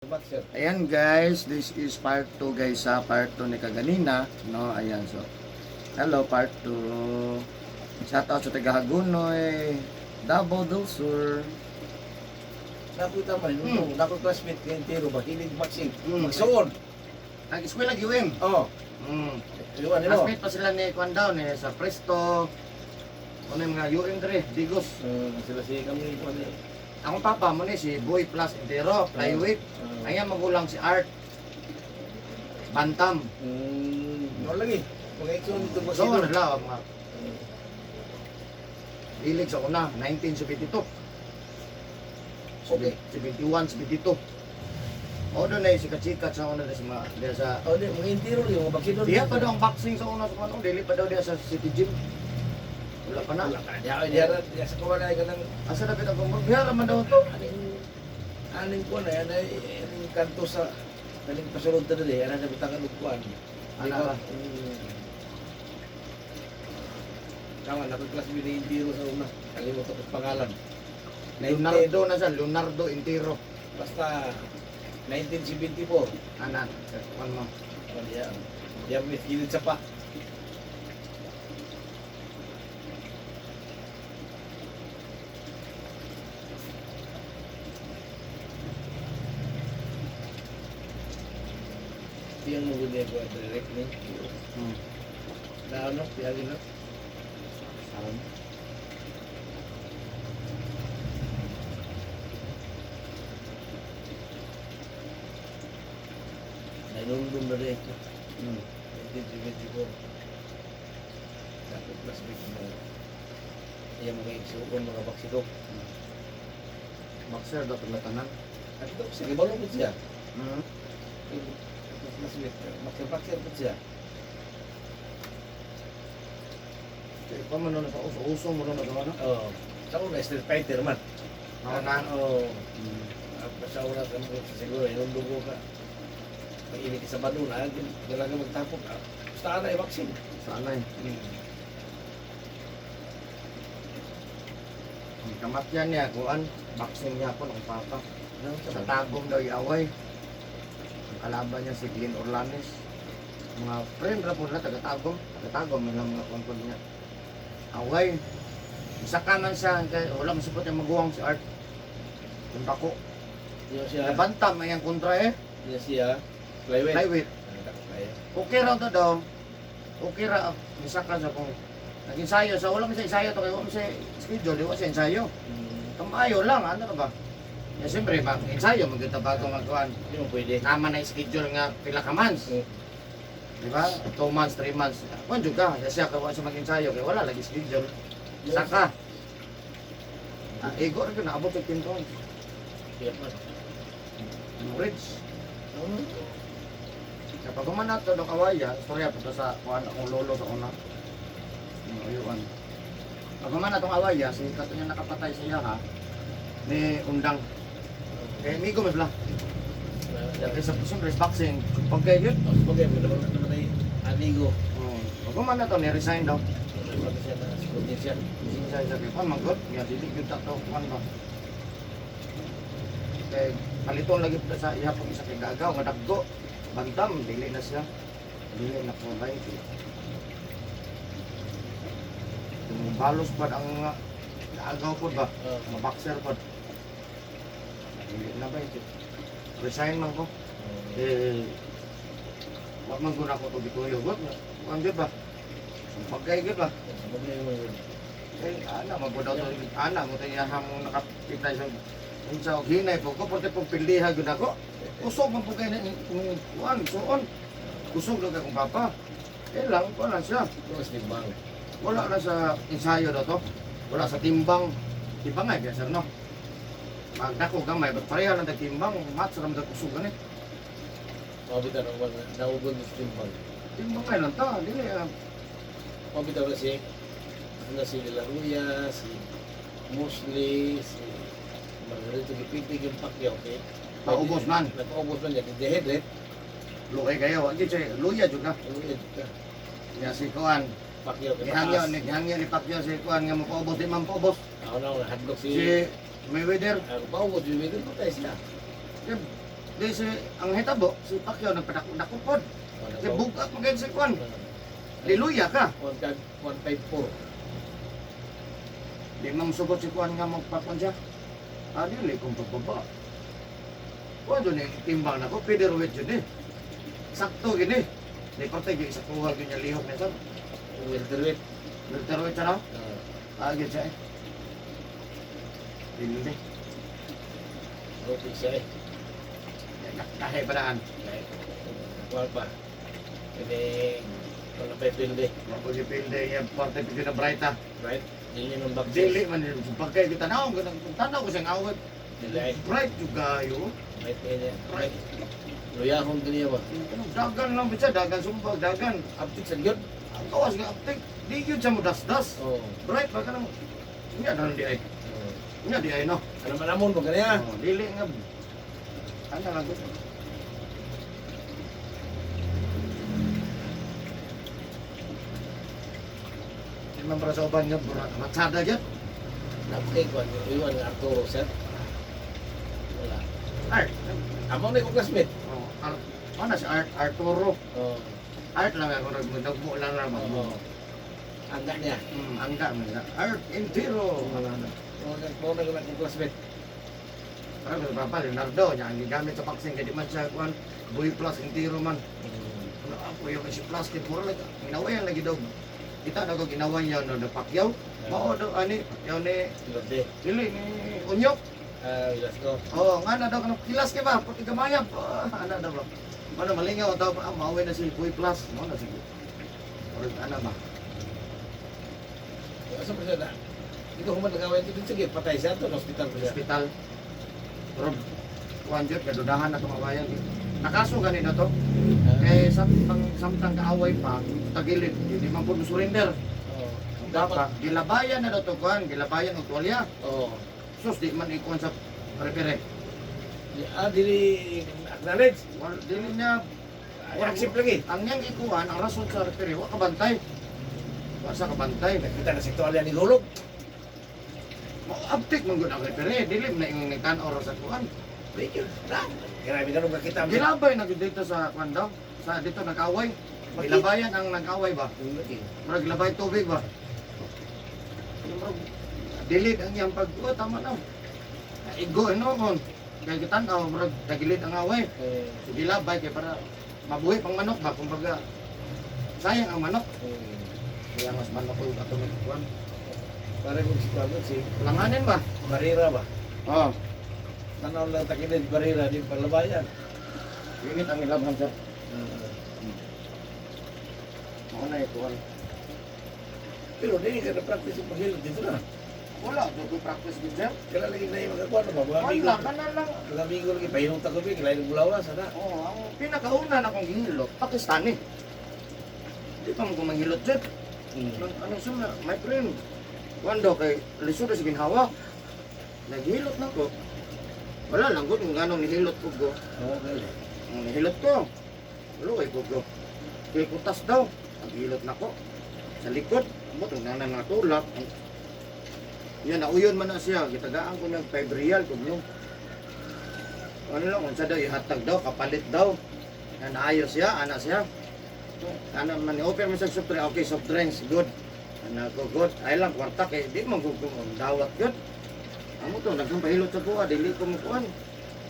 Boxer. Ayan guys, this is part 2 guys sa part 2 ni kaganina, no? Ayan, so hello part 2. Shout out sa taga Hagunoy, Davao del Sur. Nakita man, nung classmate ko yung tiro ba, kilig boxing. Mm. Magsuon. Nag-eskwela giwim. Oo. Iwan nilo. Classmate pa sila ni Kwan daw ni sa Presto. Ano yung mga UM dre, Digos. Sila si kami ko ni. Akong papa mo ni si Boy Plus Intero, flyweight. Ayan magulang si Art. Bantam. No lagi. Mga ikon dito mo So, ano lang, mga ilig sa una, 1972. Okay. 71, 72. O doon na yung sikat-sikat sa una sa mga, diya sa, Oh, di mga intiro yung mga boxing doon. diya pa daw ang boxing sa una sa mga, dili pa daw diya sa City Gym. Wala pa na. Wala ka. Diya sa kawan ay kanang Asa na pitang kung magbihara man daw to. aning ko na yan ay aning kanto sa kaning pasulod na dali, ana na bitangan ugkuan. Ana ba? Kawan na classmate ni intiro sa una. Kalimot ko pangalan. Leonardo na siya, Leonardo Intero. Basta 1974. Anan, kwan mo. Oh, dia may kilid sa pa. Yang mo gud ko direct ni. Na ano, piyagi na. Alam. Nainundum na rin ito. 1974. Dapat plus big na. Iya mga igsuon mga baksidok. Boxer daw tulatanan. At ito, sige, balong po siya. Hmm. Mas bakser po siya. Kaya pa man na sa uso mo na sa ano? Oo. Sa una, street fighter man. Anan. Oo. Sa una, siguro, yung dugo ka. Pag-inig sa baduna, talaga magtapok ka. Basta na i-vaccine. Sana eh. Ang kamatyan niya, kuan, boxing niya po ng papa. Sa tagong daw iaway. Ang kalaban niya si Glenn Orlanes. Mga friend ra po na taga-tagong. Taga-tagong, may mga kumpod niya. Away. Isa kanan siya, kaya wala masupot yung maguwang si Art. Yung tako. Yung siya, Nabantam, ayang kontra eh. yung siya, flyweight. Flyweight. Okay raw to daw. Okay ra, isa ka sa kung nag-ensayo. Sa wala mo sa ensayo to, kaya wala mo sa schedule, di wala sa ensayo. Kamayo lang, ano ka ba? Ya siyempre, mag-ensayo, maganda bago magkuhan. Hindi mo pwede. Naman na schedule nga pila ka months. Di ba? 2 months, 3 months. Kung juga, siya kawa sa mag-ensayo, kaya wala lagi schedule. Saka. Ego rin ka, naabot sa pinto. Kaya man. Rich. Kapag kumanat to, kawaya, storya po sa kuhan akong lolo sa una. Ayuan. Pag kumanat tong awaya, si kato niya nakapatay siya ha, ni Undang. Kaya migo may bla. Kaya sa siyempre boxing, pag kayo yun. Okay, naman ay amigo. Pag kumanat to, ni-resign daw. Ano siya na, sikutin siya. Siya sabi, "Pan manggot, ya dili gyud ta to kuan ba." Kay paliton lagi pa sa iya pong isa kay gagaw nga daggo. Bantam dili na siya. Dili na ko bay. Yung balos pa ang gagaw po ba? Mga boxer po. Dili na bay. Resign man ko. Wag man guna ko to bituyo gud. Kuan gyud ba? Pagkay gyud ba? Eh, ana mabudaw to ana mo tayo hamong nakapitay sa unsa og hinay po ko porte pong pildiha gyud ako. Usog man po kay na kuan suon. Usog lang akong papa. Eh lang ko na siya. Mas timbang. Wala na sa ensayo daw to. Wala sa timbang. Timbang ay biasa no. Magdako gamay but pareha lang tag timbang match ra man usog gani. Mabitan ang mga naugon sa timbang. Timbang ay lang ta dili Mabitan na si De La Hoya, si Mosley, si Margarito Gipintig yung Pacquiao, okay? Paubos man. Nagpaubos man yan. The head, eh. lukay kayo. Wa gyud siya luya jud ka. Ya si kuan. Pacquiao, Gihangyo ni Pacquiao si kuan nga mo paubos di man paubos. Ako na, hadlock Si Mayweather, Ang paubos, yung medyo patay siya. di si ang hitabo, si Pacquiao nagpadako-dakupod. Si bugat magayon si Kwan. Liluya ka. 154. Di mang sugot si Kwan nga magpakon siya. Dili kong pagbaba. Wado ni timbang na ko, featherweight yun eh. Sakto gini. Di patay yung isa kuha yun yung lihok niya sab. Welterweight. Featherweight siya na? Agad siya eh. Hindi. Okay siya eh. Kahit padaan. Kuha pa. Ini kalau pilde, Mapag-ipilde yung parte piti na bright ha. right? Dili ng baksis. Dili man yun. Pagkaya kita tanaw, tanaw ko siyang awit. Dili. Bright juga yun. Right niya. Right. Luyahon kaniya ba? Dagan lang bisa, dagan sumbag, dagan. Aptik sa gyud. Ang kawas nga aptik. Di yun siya mo das-das. Oh. Bright ba ka naman? Nga na lang di ay. Nga di ay no. Ano manamon mo kaniya? Dili nga. Ano lang ko. Di man para sa uban nga, matsada dyan. Napkay ko iwan nga Arturo sir. Wala. Art. Amo na ko classmate. Ano si Art? Arturo. Oh. Art lang ako nagmo lang naman. Oh. Angga niya. Angga mo na. Art entero. Mo na ko na classmate. Para sa Papa Leonardo, niya ang gigamit sa boxing kaya di man siya kuan buhay plus entero man. Ano ako yung si plus kay puro lang ginaway ang lagi daw. Kita na ko ginawa niya no Pacquiao. Mao do ani Pacquiao ni Lorde. dili ni Unyok. Let's go. Oh, nga na daw kanang kilas kay ba puti gamayab. Ana daw ba. Ano malingaw daw pa maway na si buhay plus. Mo na sige. Or ana ba. Asa pa siya na? Ito human nagawin ito sige patay siya to hospital pa siya. Hospital. Pero kuan jud kadudahan na tumawayan. Nakaso ganina to. Kay samtang kaaway pa tagilid hindi man pud surrender. Oh. Dapat gilabayan na daw to kuan, gilabayan og tuwalya. Oh. Sus di man ikuan sa refere. Dili acknowledge. Wal dili niya Accept lagi. ang niyang ikuan ang rason sa refere wa kabantay. Wa sa kabantay. Kita na sektualya ni Gulog. Uptik man gud ang refere, dili na yung tan-or sa kuan. Pwede na. Grabe ka nung kakita mo. Gilabay na gud dito sa kuan daw. Sa dito nag-away. Gilabayan ang nag-away ba? Murag labay tubig ba? Dilid ang iyang tama na. Igo ano kon. Kaya kitanaw, murag tagilid ang away. Sige labay kaya para mabuhi pang manok ba? Kumbaga, sayang ang manok. Kaya mas manok ko yung katumig kuwan. Pare kung si Langanin ba? Barira ba? Oo. Tanaw lang takilid Barira di palabayan. Init ang ilabhan sir. Ako na ikuwan. Pero di ka na practice yung paghilot dito na. Wala, doon practice din sir. Kailan lagi na yung magkakuha na ba? Mga amigo. Wala, kanan lang. Mga amigo lagi pahinong tagubi. Kailan yung bulawas. Sana. Oo, ang pinakauna na kong gihilot, Pakistani. Di pa mo kong manghilot sir. Ano sila, my friend. Wando kay lisod sa ginhawa. Naghilot na ko. Wala lang gud kung anong nihilot ko go. Okay. Ang nihilot ko. Luoy ko go. Kay kutas daw. Naghilot na ko. Sa likod, mo tong nanan nga tulak. Yan nauyon man na siya. Gitagaan ko ng 5 real kung yung ano lang, kung siya daw, ihatag daw, kapalit daw. Na naayos siya, ana siya. Ano man, i-offer mo sa soft drinks, okay, soft drinks, good. Ano ko, good. Ay lang, kwarta, kay di man gugong dawat, good. Amo to, nagsampahilot sa kuha, dili ko mukuhan.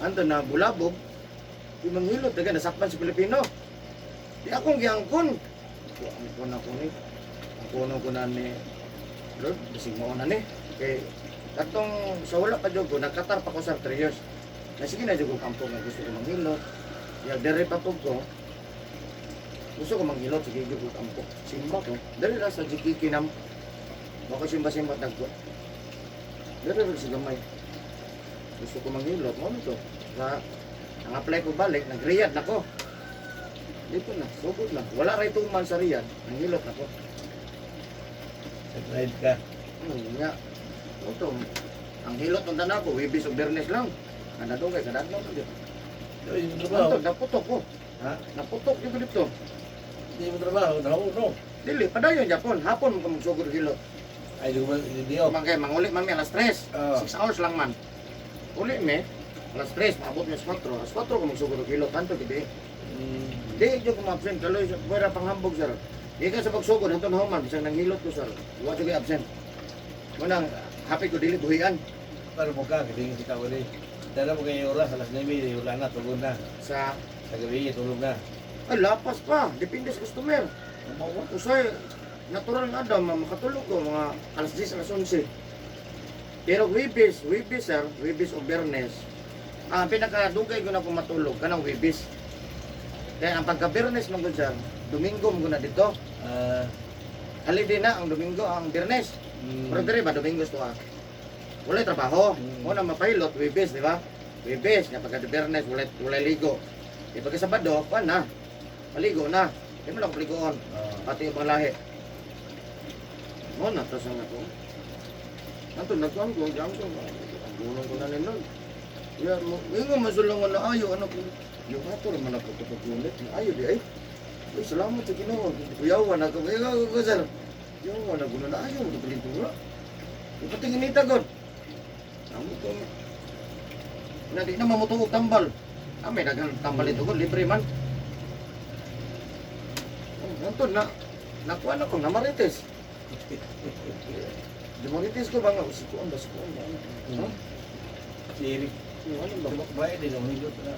Anto na bulabog, di manghilot, daga nasakpan sa Pilipino. Di akong giangkon. Ang kuno ko ni, ang kuno ko na ni, Lord, bisig mo na ni. Kay, katong sa wala pa dyan ko, nagkatar pa ko sa 3 years. Na sige na dyan ko kampong na gusto ko manghilot. Yung dere pa po ko, gusto ko manghilot, sige dyan ko kampong. Simba ko, dere na sa jikiki nam. Baka simba-simba nagko. Dere na sa gamay. Gusto ko manghilot, mo to. Ang apply ko balik, nag-riyad na ko. Dito na, sugod na. Wala rin tuman sa riyad, nanghilot na ko. Ride ka. Nga. Ito, ang hilot ng dana ko, Webis o Bernes lang. Kanadugay, kanadlaw ko dito. Ito yung trabaho. Ito, naputok ko. Ha? Naputok yung dito. Hindi mo trabaho. No. Dili, padayon Japon. Hapon mo ka magsugod hilot. Ay, di mo. Mangkay, manguli man may alas 3. Oo. 6 hours lang man. Uli me, Alas 3, maabot niya sa 4. Alas 4 ko magsugod og hilot tanto gid. Di jud ko ma-absent kaloy sa pwera panghambog sir. Di ka sa pagsugod hantud human bisag nanghilot ko sir. Wa jud absent. Manang happy ko dili buhian Pero mo ka, kitingin si Kawali. Dala mo kayo oras, alas 9, wala na, tulog na. sa Sa gabi, tulog na. ay lapas pa, depende sa customer. Usay natural nga daw makatulog ko mga alas 10 alas 11. Pero Webis sir, Webis o Biyernes. Pinakadugay ko na po matulog kanang Webis. Kaya ang pagka-Biyernes man gud sir, Domingo mo na dito. Holiday na ang Domingo, ang Biyernes. Pero dire ba Domingo to Wala trabaho. Una mapilot Webis, di ba? Webis, nga pagka-Biyernes wala ligo. Di pagka Sabado, pa na. Maligo na. Di mo lang paligoon. Pati yung lahi. Mo na to sa ako. Anto nagkuhan ko, jam ko. Ang gulong ko na nun. Ya, mo masulungan na ayo ano ko. Yung ato naman ako tutugulit. Ayo di ay. Ay, salamat sa Ginoo. Kuyawan ako. Kuyawan ko sir. Kuyawan ako na ayo mo tutugulit. Ipatingin nita god. Amo to. Na di na mamutuog tambal. May dagang tambal ito god libre man. Nantun na nakuha na ko na marites. Di marites ko ba nga usikuan ba sikuan ba? Ha? Si Eric, Ano ba? tumakbay din, ang hilot na.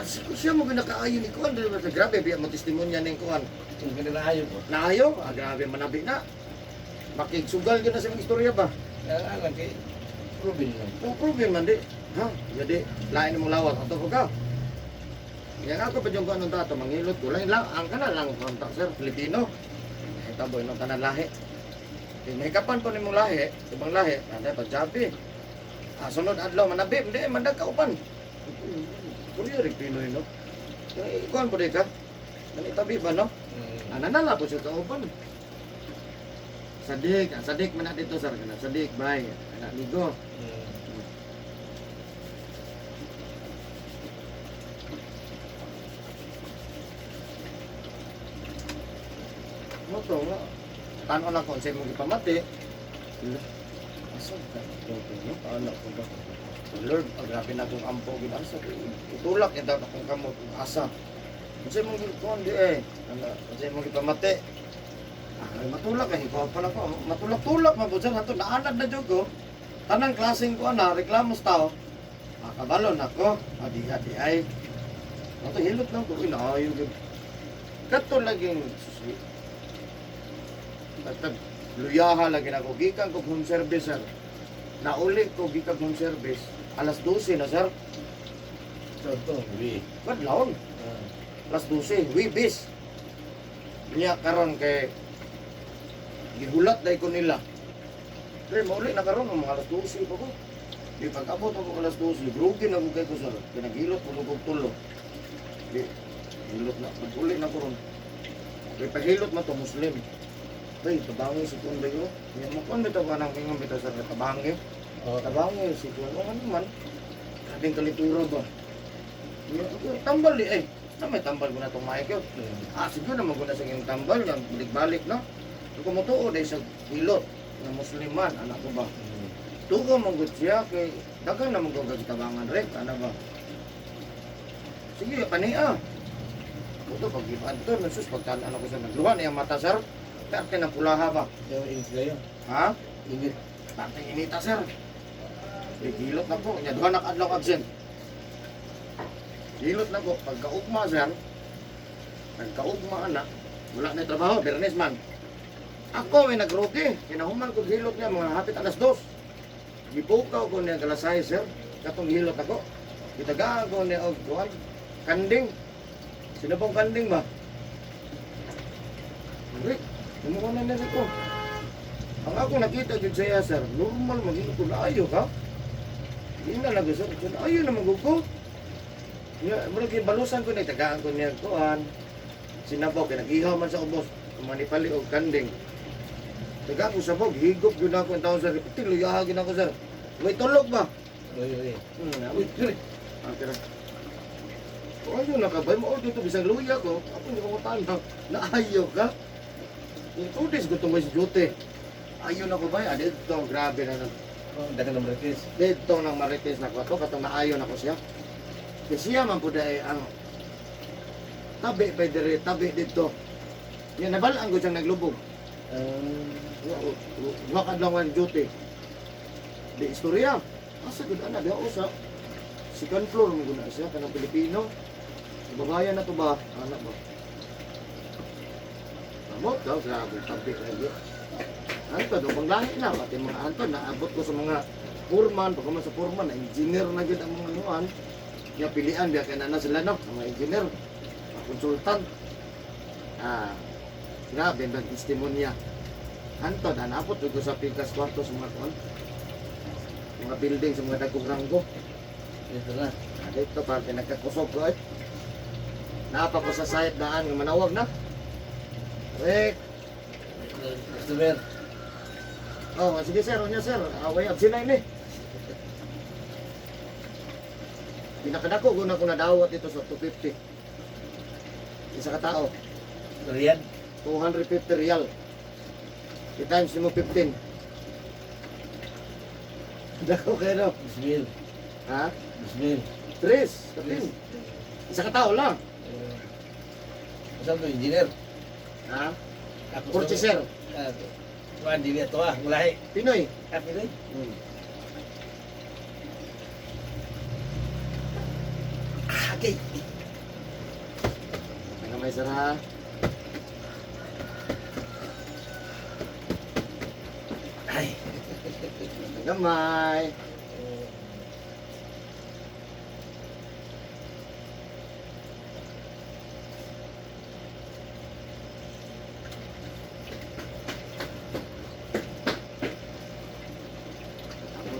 Siya mo ginakaayo ni kuan dili ba sa grabe biya mo testimonya ning kuan. Kung kinalayo ko. Naayo, grabe manabi na. Makigsugal gyud na sa mga istorya ba? Kaya alam kay Ruben lang. No problem man di. Ha? Jadi lain mo lawat ato ko ka. Yang ako pa yung anong tato mangilot ko lang ang kana lang kontak sir Filipino. Ito boy no tanan lahi. May kapan po nimong lahi, ibang lahi, ada pagsabi. Sunod adlaw manabi, hindi mandag kaupan. Kuriyo rin Pinoy no. Ikuan po di ka. Nanitabi ba no? Ananala po siya kaupan. Sadik man na dito sir kana. Sadik bye. Anak ligo. Mo to nga. Tano na kung sa'yo mong ipamati. Asan ka? No? Anak ko ba? Lord, grabe na akong ampo. Asa ko. Itulak yan daw akong kamot. Asa. Kung sa'yo mong ipamati di eh. Kung sa'yo mong ipamati. Matulak eh. Ikaw pala ko. Matulak-tulak man po sir. Nato, naanad na dyan ko. Tanang klaseng ko na. Reklamos tao. Makabalon ako. Adi-adi ay. Nato, hilot lang ko. Inaayog yun. Kato laging susi. Basta luyaha lagi na ko. Gikan ko home service, sir. Nauli ko gikan home service. Alas 12 na, sir. So, ito, Ruben. Badlaon. Alas 12. Wibis. Niya karon kay gihulat dahil ko nila. Pero mauli na karon mga alas 12 pa ko. Di pag-abot ako alas 12. Brugin ako kay ko, sir. Pinagilot ko nung tulo. Di, hilot na. Nag-uli na ko ron. Kaya pahilot na to Muslim. Ay, tabangi si Kuan Bayo. Yan mo Kuan bitaw ka nang pingang bitaw sa tabangi. Tabangi si Kuan. O ano man. Ating kalitura ba? Yan ako, tambal di ay. Na may tambal ko na itong mic yun. Siguro naman ko na sa yung tambal. Yung balik-balik na. Kung kumutuo dahil sa hilot ng Musliman, anak ko ba? Tugo mong siya kay dagang naman ko gagitabangan rin. Ano ba? Sige, paniya. Buto, pag-ipan to, nasus, pagkaan ano ko sa nagluhan, yung mata, sir. Parte ng pulaha ba? Yung init kayo. Ha? Init. Parte inita, sir. Hilot na po. Nya duha nakadlaw absent. Hilot na po. Pagkaugma, sir. Pagkaugma, anak. Wala na trabaho. Bernes man. Ako, may nagruti. Kinahuman ko hilot niya. Mga hapit alas 2. Gipukaw ko niya galasay, sir. Katong hilot ako. Itagaan ko niya og kuwan. Kanding. Sino pong kanding ba? Rick, tumuko na nila ko. Ang ako nakita dyan siya, sir, normal maging ko na ayo ka. Hindi na lang, sir. Ayo na magugo. Mula balusan ko na, tagaan ko niya kuhan. Sinabaw, kinag-ihaw man sa ubos. Manipali o kanding. Tagaan ko sa bog, higop yun ako yung taon, sir. Tiluyahagin ako, sir. May tulog ba? Uy. Uy, sir. Kira. Ayo na ka ba? Maor dito, bisang luya ko. Ako hindi ko matanaw. Naayo ka? Yung 2 days ko itong may duty. Ayun ako ba? Ito, grabe na. Oh, dagan ng Marites. Dito ng Marites na ko to katong naayon ako siya. Kasi siya man pud ay ang tabi pa dire tabi dito. Yan nabalaan ko siyang naglubog. Wakad lang one duty. Di istorya. Asa gud ana diha usa. Second floor mo guna siya kanang Pilipino. Babayan na to ba? Anak ba? Amot daw grabe tabi lagi. Antod, panglahi na, pati mga antod, naabot ko sa mga foreman, pagkaman sa foreman, engineer na gud ang mga nuan. Yung pilian, biya kaya na sila no, mga engineer, mga konsultant. Grabe, ang testimonya. Antod, naabot ko sa pikas kwarto sa mga kuan. Mga building sa mga dagkong ranggo. Ito na. Dito, parte nagkakusog ko eh. Naapa ko sa site daan, ng manawag na. Wait. Customer. Oh, sige sir, unya sir. Away up sinay ni. Pinakadako guna ko nadawat ito sa 250. Isa ka tao, Riyan. 250 real. I-times mo 15. Dako kayo no? Bismil. Ha? Bismil. 3, 15. Isa ka tao lang. Saan to, engineer? Ha? Ako Purchaser. Kuan, dili ito lahi. Pinoy. Pinoy? Okay. Ano may sara? Ay. Gamay.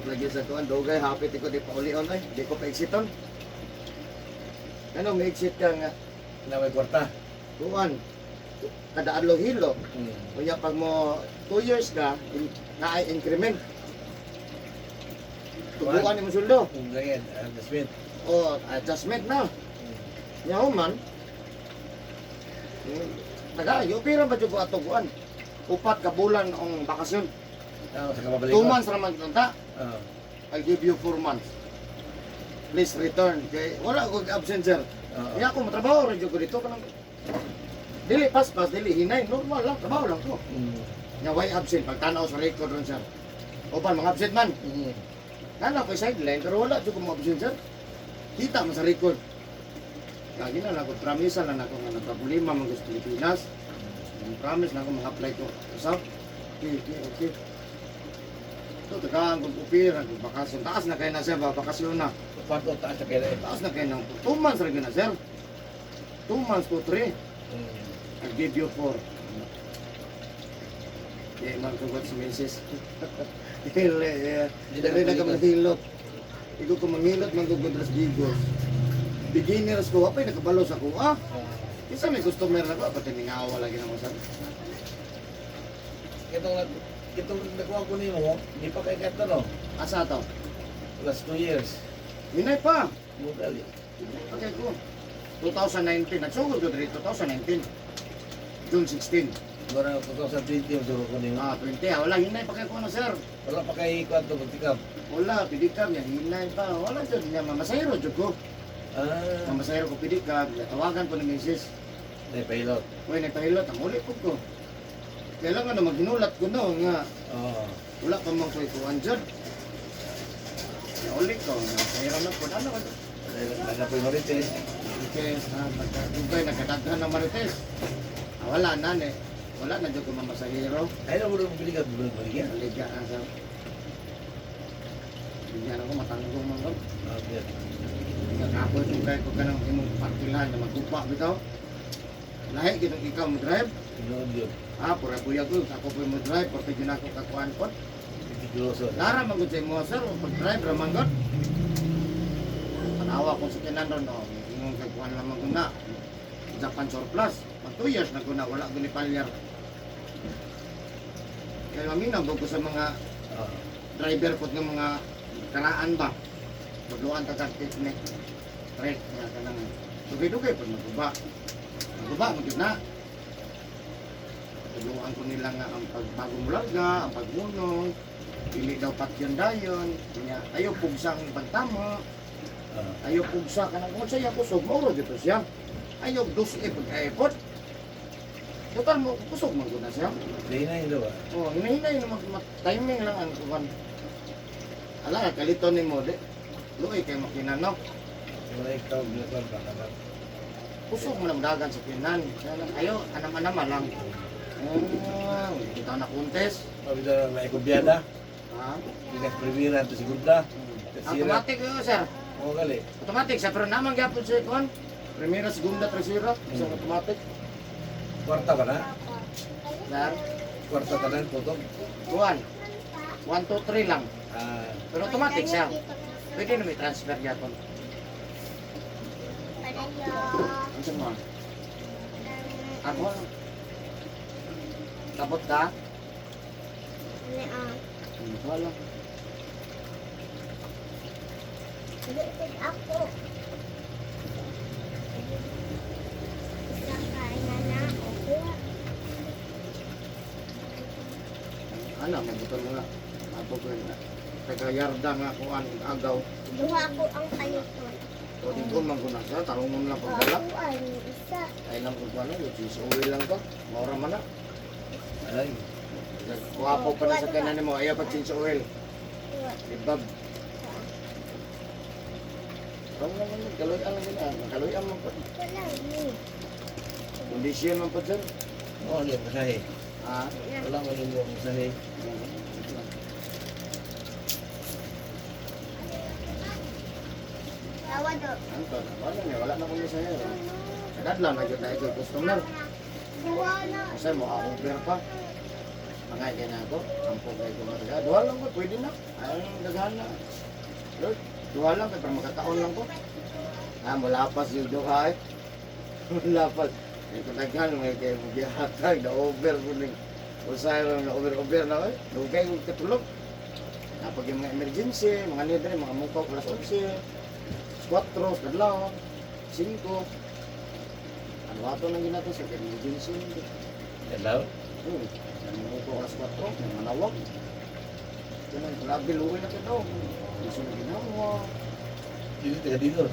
Lagi sa tuan, dogay, hapit ko di pa ulion ay, di ko pa exiton. Ano, may exit ka nga, Na may kwarta. tuan, kada adlaw hilo. Kunya pag mo 2 years ka, na ay increment. Tubuan mo suldo. Kung ganyan, Bismil. O, adjustment na. Nya man, tagayo, pira ba dyan ko atuguan? 4 ka bulan ang bakasyon. Sa kababalik 2 months raman kita. Oo. I give you 4 months. Please return. Kay wala ko absent sir. Kaya ako matrabaho rin ko dito kanang dili pas dili hinay normal lang trabaho lang ko. Nya why absent pag tanaw sa record ron sir. Opan mga absent man. Kana ko sideline pero wala jud ko mo absent sir. Kita man sa record. Lagi na ako promise na nako nga nagproblema man gusto Pilipinas. Promise na ako mag-apply ko. Usap. Okay. Ito, tagaan kong upira, kung bakasyon. Taas na kayo na sir, bakasyon na. Pato taas sa kaya. Taas na kayo na. 2 months rin na sir. 2 months to 3. I give you 4. Kaya magkugot si Mrs. Dili na ka maghilot. Ikaw ko manghilot, magkugodras gigos. Beginners ko, apay nakabalo sa kuha. Isa may customer na ko, pati ningawa lagi naman sir. Itong nakuha ko nimo, hindi pa kay kato no? Asa to? Last 2 years. Minay pa. Mudali. Okay ko. 2019. Nagsugod ko dito 2019. June 16. Mura 2020 ang suro ko nimo. 20. Wala, hinay pa kayo ko na sir. Wala pa kay kwanto magtikap. Wala, pidikab niya. Hinay pa. Wala dyan niya. Mamasayro dyan ko. Mamasayro ko pidikab. Tawagan ko ni Mrs. May pilot. Uy, nagpahilot. Ang ulit ko. Kailangan na maghinulat ko no nga. Wala pa mong kuikuan dyan. Ulit ko. Masayro na po. Ano ka dyan? Wala po yung marites. Marites, nagkadugay, nagkadaghan ng Marites. Wala na ne. Wala na dyan ko mamasahero. Ay na mo rin biligan. Biligan. Liga na sa... Bigyan ako matanggong mga nagkapos yung kahit ko ka ng imong partilan na magkupa bitaw. Lahi kitong ikaw mo drive. Pinoon yun. Pura kuya ko, ako po mo drive, porque yun ako kakuan ko. Pitikiloso. Lara magod sa imo sir, mag-drive ramang god. Tanawa kung sa kinan ron, yung kakuan lamang ko na. Japan surplus. Pag 2 years na ko na, wala ko ni palyar. Kaya maminaw ko sa mga driver ko ng mga karaan ba. Magluan ka kang technique. Trek, kaya ka nang dugay-dugay pag magbuba. Magbuba, magid na. Tulungan ko nila nga ang pagbagong larga, ang pagmunong. Dili daw patyon dayon. Kanya, ayaw pugsang pagtama. Ayaw pugsa ka ng kung siya kusog. Mauro dito siya. Ayaw dos ipod. Total mo, kusog man ko na siya. Hinay daw ba? Oh, hinahinay na timing lang ang kuwan. Ala, kalito ni mo, di. Luoy kay makinanaw. Wala ikaw bilakan pa naman. Kusog mo ng dagan sa kinan. Ayo, anam-anama lang. Kita na kontes. Pabida na ikubyada. Ha? Pinag-previra to sigunda. Automatic yun, sir. Oo gali. Automatic, sa pero naman gyapon sa kuwan. Primera, segunda, tercera, isang automatic. Kwarta ba na? Sir, Kwarta tanan tutog. kuwan. 1, 2, 3 lang. Ah, Pero automatic siya. Pwede na may transfer gyapon. Ano sa mga? Ako? Tapos ka? Wala. Ako. Kakain na ako. Ano, mabutan mo nga. Apo ko yun. Tagayarda nga ako ang agaw. Duha ako ang kayuton. O di ko man ko na siya. Tarungon lang pagdala. Ako ang isa. Ay lang kung ano. Yung uwi lang ko. Maura man na. alay. Kuwapo pa na sa kanan mo. Ayaw pag since oil. Ibab. Kamu naman yun. Kaloyan lang yun. Kaloyan man po. Wala ni. Kondisyon man po dyan. Oo, hindi masahe. Ha? Wala mo yung masahe. Tawa do. Anto, wala niya. Wala na kung sa'yo. Kadadla na yun na ikaw customer. Duha na. Kasi mo ako beer pa. Mga ganyan ako. Ampong kayo kumataga. Duha lang ko. Pwede na. Ayaw nang daghan na. Lord, duha lang. Kaya magkataon lang ko. Malapas yung duha eh. Malapas. Ito daghan. May kayo magbihatag. Na-over ko rin. Usay lang na-over na eh. Lugay ko katulog. Kapag yung mga emergency, mga libre, mga mukaw, plus 11, 4, kadlaw, 5. Ano ato nang ginagawa sa emergency? Hello? Ang mukaw, plus 4, may manawag. Ito na, grabe, luwi na ito daw. Gusto na ginawa. Dito taga dito.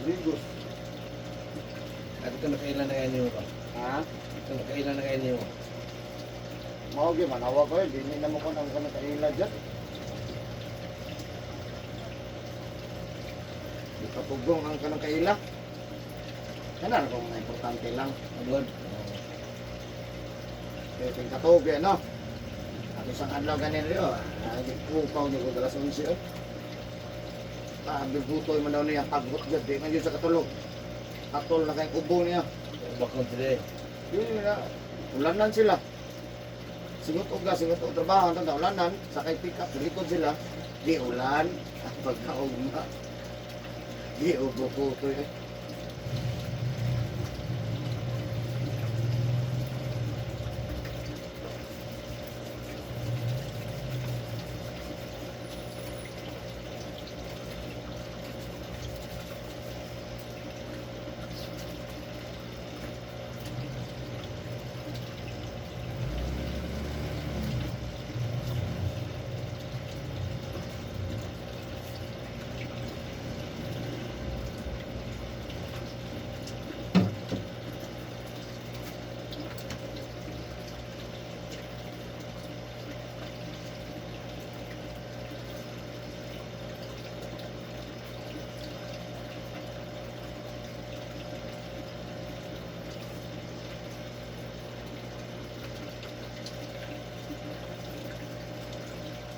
Ligos. At ito nakailan na kayo ba? Ha? Ito nakailan na kayo mo. Mawag yun, manawag ko yun. Hindi na mo ko nang kanakaila dyan. Kapugong ang kanang kaila. Kana kung na importante lang. Agad. Kaya yung katoge, no? At isang adlaw ganin rin, upaw niyo ko dalas 11. Bibutoy man daw niya, pagbot dyan, di man yun sa katulog. Katol na kayong ubo niya. Bakon sila eh. Yun na, ulanan sila. Singot uga, singot og trabaho, ang tanda, ulanan, sakay pick up, likod sila. Di ulan, pagkaugma. Di ubo ko ito eh.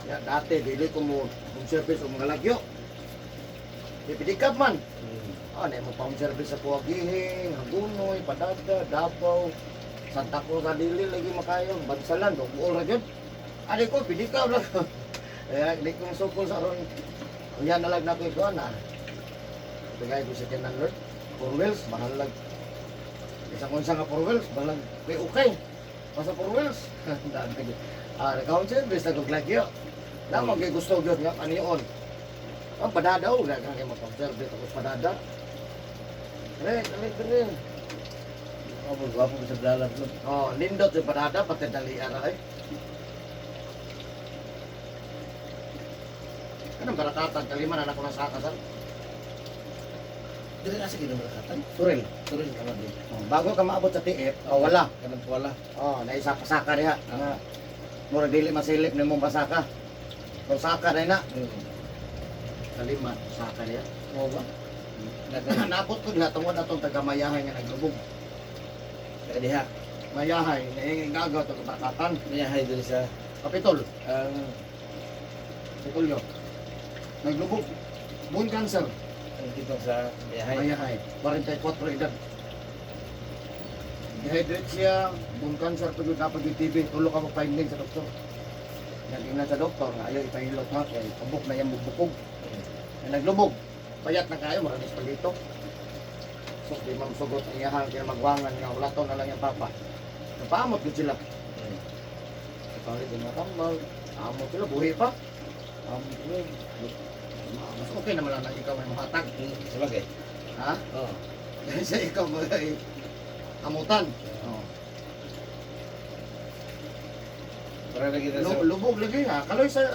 Ya, dati, dili ko mo home service o mga lagyo. Pipidikap man. Ano mo pa home service sa Puagihing, Hagunoy, Padada, Davao, Santa Cruz, Dili, lagi makayo, Bansalan, Bugol na dyan. Ano ko, pidikap lang. Kaya, hindi kong sukol sa ron. Yan na lang na ko ito, na. Bigay ko sa Kenan Lord. 4 wheels, mahal lang. Isang unsa nga 4 wheels, mahal lang. Okay. Basta 4 wheels. Nag-home service, nag-lagyo. Lamang kay gusto Diyos nga, ano yun? Ang padada, o, gagawin kayo mag-observe, tapos padada. Rin. Ako, gwapo sa dalan. Oh, nindot yung padada, pati dali ara eh. Anong barakatan? Kalima na ako ng saka, sir. Dili na sige naman Turil. Turil ka man din. Bago ka maabot sa tiip, wala. Kanang wala. Naisaka diha. Mura dili masilip ni mong basaka. Kung saka na na. Kalima, saka diha. Mo ba? Naabot ko diha tungod atong taga-mayahay nga naglubog. Diha. Mayahay, naingagaw itong barakatan. Niyahay diri sa Kapitol, ang Pitolyo. Naglubog. Bone cancer. kitong sa niyahay. Mayahay, 44 edad. Dehydrate siya, bone cancer, pagod na pag-TV, tulo ka mag-finding sa doktor. Naging sa doktor, nga ayaw ipahilot ha, kaya pabok na yung bubukog. Naglubog, payat na kayo, maraming palito. So, di mamsugot ang iyahan, kaya magwangan nga, wala to na lang yung papa. Napaamot ko sila. Kapalit yung matambal, amot sila, buhi pa. Amot ko, mas okay naman lang na ikaw may mahatag. Sabagay. Ha? Oo. Sa ikaw may amutan. Oh. Para lagi na sa Lubog lagi ha. Kaloy sa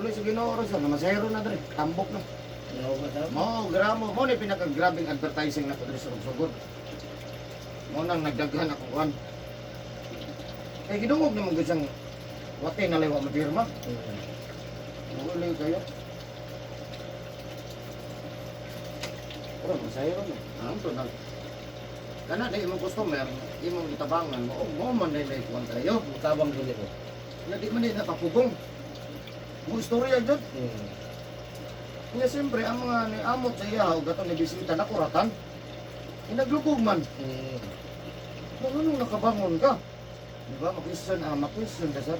Ginoo sa masahero na dre. Tambok na. Mo gramo mo ni pinakagrabing advertising na ko diri sa Sugod. Mo nang nagdaghan ako kuan. Kay gidungog naman gud siyang wate na lewa mapirma. Wala kayo. Pero masahero na. Anto na. Kana na imong customer, imong itabangan mo man dili kuan kayo. tabang dili ko. Na di man na papugong. Mo istorya jud. Kaya siyempre, ang mga ni amot sa iya, o gato ni bisita na kuratan, inaglubog man. Ano nakabangon ka? Di ba, makwestiyon ka, sir.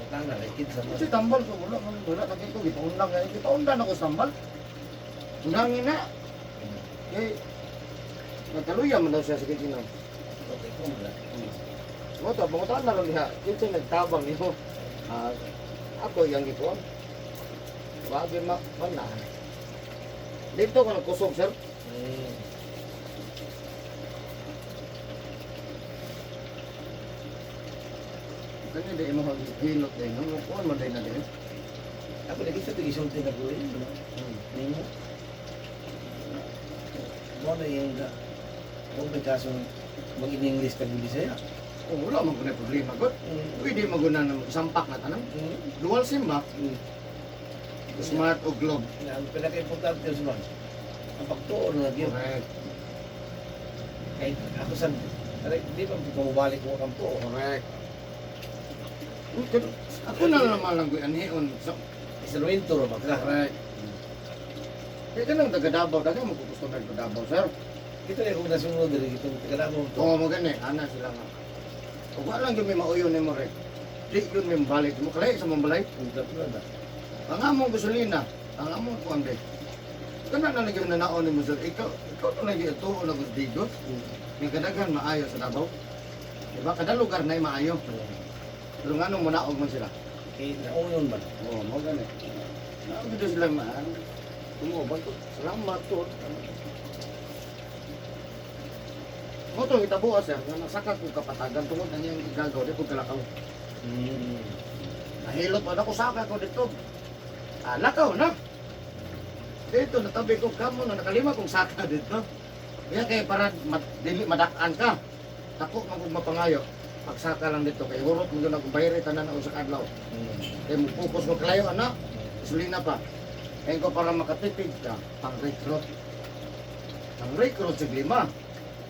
Tanga na kid sa Kasi tambal ko, wala na kito, gitaundan nga, gitaundan ako sa tambal. Undangin na. Eh, nagkaluya man daw siya sa kikinan. Okay ko mula. Mo to, pangutaan na lang niya, kinsa nagtabang niyo. Ako yung gituan. Bagay na. Dito ko nagkusog, sir. Kanya di mo hilot din. Ano ko man din na din. Ako lagi sa tigisulti na ko rin. Nimo. Mo na yung kung may kasong mag-in-English ka hindi saya. Oh, wala man kuna problema gud. Pwede maguna ng sampak na tanang. Dual SIM ba? Smart o globe. Ang pinaka-importante sa mga ang pagtuon na yun. Correct. Kahit ako sa di ba bumabalik ko ang tuon. Correct. Ako na naman lang ko anhion. So, Instrumento ro ba ka? correct. Kaya ka nang taga-Davao, dahil mo gusto na taga-Davao, sir. Kita na kung nasunod diri kita kada mo to. Oo, mo gani, ana sila nga. Kung wala lang yung may mauyon ni mo rin, di yun may balik mo. Kalay sa mong balay. Undap na ba? Ang among gasolina, ang among kuwande. Kana na lagi na naon ni mo, sir. Ikaw na lagi ito, o nagusdigos. Yung kadaghan maayo sa Davao. Diba? Kada lugar na maayo. Pero nga nung munaog man sila. Kay nauyon ba? Oo, mo gani. Naog dito sila maan. Tumubag ko. Salamat to. Mo to itabuas sir, nga nasaka ko kapatagan tungod na niyang igagaw di ko kalakaw. Nahilot pa ako saka ko dito. Lakaw na. Dito natabi ko kamo na nakalima kong saka dito. Kaya kay para dili madakan ka. Tako man kog mapangayo. Pagsaka lang dito kay hurot mo na kung bayri tanan ako sa kadlaw. Kaya mo focus mo kalayo anak. Gasolina pa. Kaya ko para makatipid ka, pang-recruit. Pang-recruit sa lima.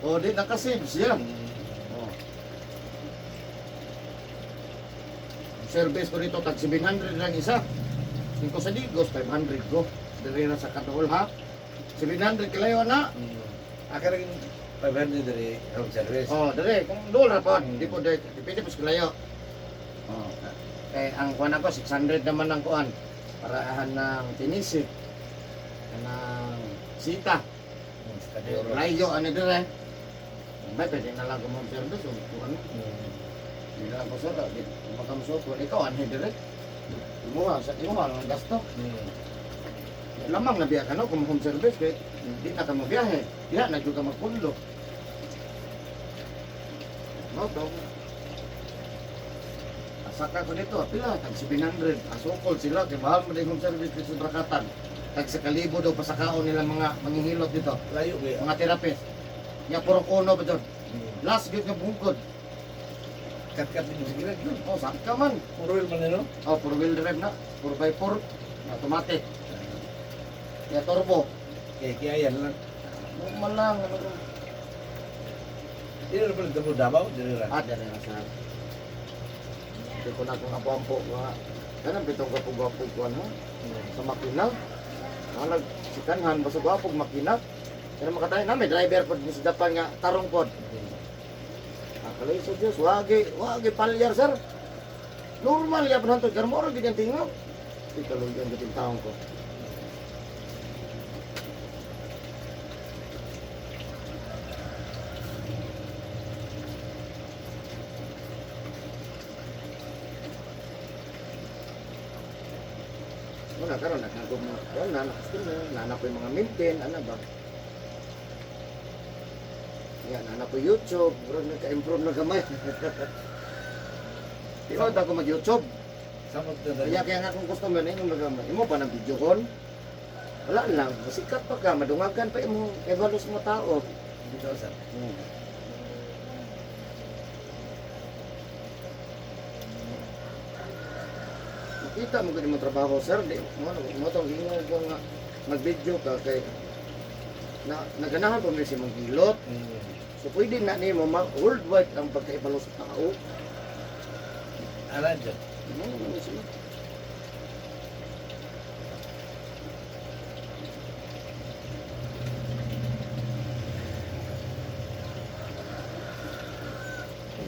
O di nakasave siya. Oh. Service ko dito, tag 700 lang isa. Yung sa Digos, 500 ko. Dali na sa Katuol ha. 700 kilayo na. Aka rin 500 diri road service. Oh, dali. Kung dolar po, hindi po dali. Dipindi po sa kilayo. Oh. Ang kuhan ako, 600 naman ang kuhan. Parahan ng tinisip. Ng sita. Layo, ano dali. May pwede na lang kumong service. Ano? Hindi na lang ko sir. Makamusot ko. Ikaw, ano direct? Imuha ang gasto. Lamang na biya ka no, kung home service, kaya hindi na ka mabiyahe. Diya, na ka magpundo. No, to. saka ko dito, pila, tag 700. Asukol sila, kay mahal mo din home service dito sa Brakatan. Tag sa kalibo daw pasakaon nila mga manghihilot dito. Layo ba? Mga therapist. Nya puro kuno ba doon? Last good nga bungkod. Kat-kat din mo sige. Oh, sakit ka man. Puro man nino. Oh, 4-wheel drive na. 4x4. Automatic. Ya turbo. Kaya yan lang. Normal lang. Ano ba? Hindi na pala ito Davao. Dili ra. Ah, dyan na sa... Hindi ko na kung apo-ampo. Ganun, bitong gwapo-gwapo ko ano. Sa makina. Sikanhan, basta gwapog makina. Pero makatayo na, may driver po din sa Japan nga, tarong po. Akalay sa Diyos, wagi palyar, sir. Normal, ya panantod, pero mo rin ganyan tingog. Ikaw lang yung gating taong ko. Wala karon nakagom na wala na yung mga maintain ano ba yan po YouTube bro nagka-improve na gamay di ba ako mag-YouTube Samot na kaya nga kung customer na yung nagamay imo pa ng video call wala lang masikat pa ka madungagan pa imo evaluate mo tao dito sa. Kita mo gani mo trabaho sir di mo to ingon ko nga mag-video ka kay naganahan pa mi si mong hilot so pwede na ni mo worldwide ang pagkaibalo sa tao Ala dyan.